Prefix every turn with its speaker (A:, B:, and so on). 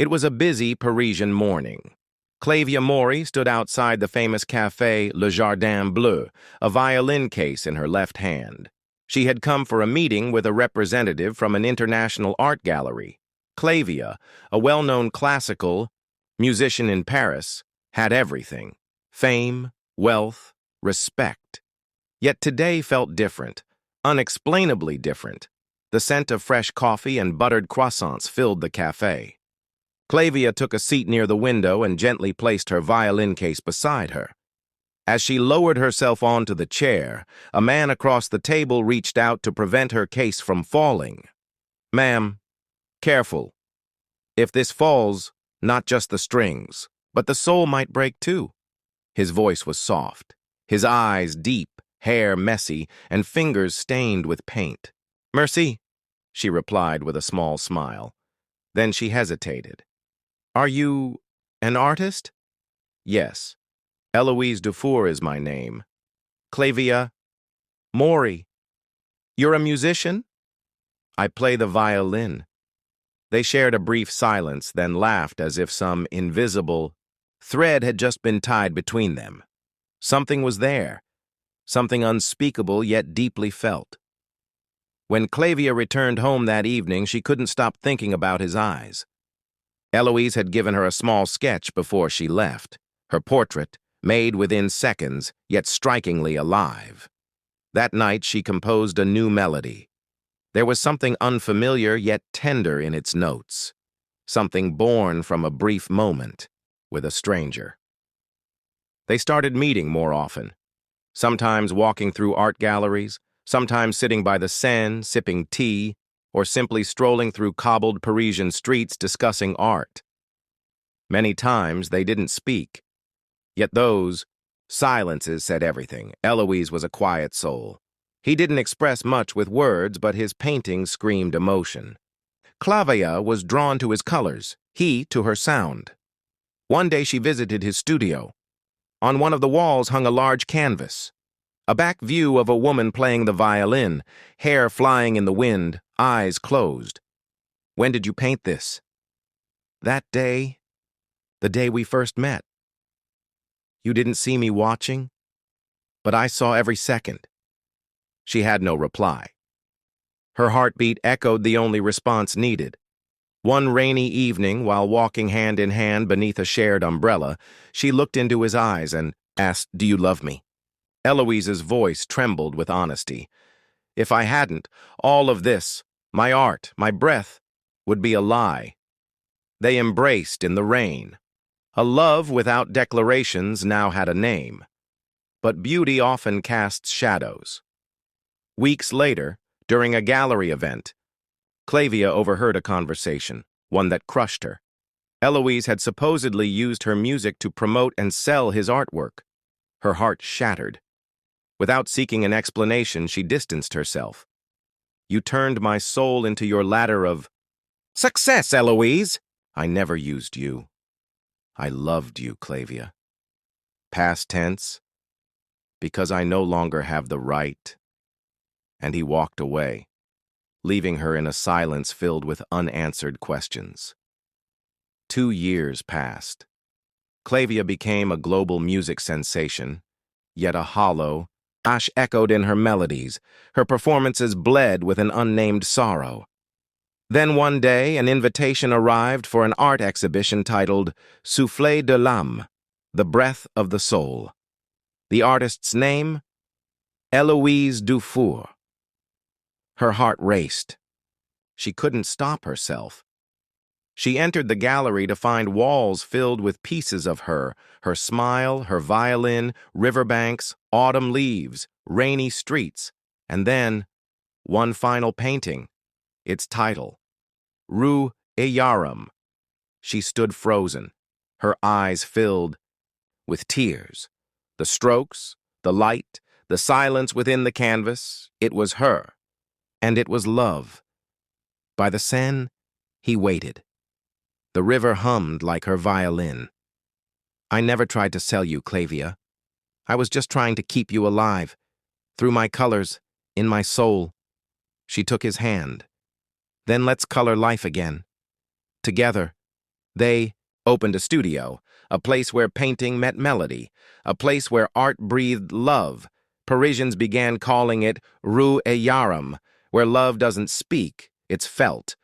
A: It was a busy Parisian morning. Clavia Mori stood outside the famous café Le Jardin Bleu, a violin case in her left hand. She had come for a meeting with a representative from an international art gallery. Clavia, a well-known classical musician in Paris, had everything: fame, wealth, respect. Yet today felt different, unexplainably different. The scent of fresh coffee and buttered croissants filled the café. Clavia took a seat near the window and gently placed her violin case beside her. As she lowered herself onto the chair, a man across the table reached out to prevent her case from falling. "Ma'am, careful. If this falls, not just the strings, but the soul might break too." His voice was soft, his eyes deep, hair messy, and fingers stained with paint. "Merci," she replied with a small smile. Then she hesitated. "Are you an artist?" "Yes. Elias Dufour is my name." "Clavia Mori. You're a musician?" "I play the violin." They shared a brief silence, then laughed as if some invisible thread had just been tied between them. Something was there, something unspeakable yet deeply felt. When Clavia returned home that evening, she couldn't stop thinking about his eyes. Eloise had given her a small sketch before she left, her portrait, made within seconds, yet strikingly alive. That night she composed a new melody. There was something unfamiliar yet tender in its notes, something born from a brief moment with a stranger. They started meeting more often, sometimes walking through art galleries, sometimes sitting by the Seine, sipping tea, or simply strolling through cobbled Parisian streets discussing art. Many times they didn't speak, yet those silences said everything. Eloise was a quiet soul. He didn't express much with words, but his paintings screamed emotion. Clavia was drawn to his colors, he to her sound. One day she visited his studio. On one of the walls hung a large canvas, a back view of a woman playing the violin, hair flying in the wind, eyes closed. "When did you paint this?" "That day, the day we first met." "You didn't see me watching, but I saw every second." She had no reply. Her heartbeat echoed the only response needed. One rainy evening, while walking hand in hand beneath a shared umbrella, she looked into his eyes and asked, "Do you love me?" Eloise's voice trembled with honesty. "If I hadn't, all of this, my art, my breath, would be a lie." They embraced in the rain. A love without declarations now had a name. But beauty often casts shadows. Weeks later, during a gallery event, Clavia overheard a conversation, one that crushed her. Eloise had supposedly used her music to promote and sell his artwork. Her heart shattered. Without seeking an explanation, she distanced herself. "You turned my soul into your ladder of success, Eloise." "I never used you. I loved you, Clavia." Past tense, because I no longer have the right. And he walked away, leaving her in a silence filled with unanswered questions. 2 years passed. Clavia became a global music sensation, yet a hollow ash echoed in her melodies. Her performances bled with an unnamed sorrow. Then one day, an invitation arrived for an art exhibition titled Souffle de l'âme, the breath of the soul. The artist's name? Elias Dufour. Her heart raced. She couldn't stop herself. She entered the gallery to find walls filled with pieces of her smile, her violin, riverbanks, autumn leaves, rainy streets, and then one final painting, its title, Rooh-e-Yaram. She stood frozen, her eyes filled with tears. The strokes, the light, the silence within the canvas, it was her, and it was love. By the Seine, he waited. The river hummed like her violin. "I never tried to sell you, Clavia. I was just trying to keep you alive, through my colors, in my soul." She took his hand. "Then let's color life again. Together, They opened a studio, a place where painting met melody, a place where art breathed love. Parisians began calling it Rooh-e-Yaram, where love doesn't speak, it's felt.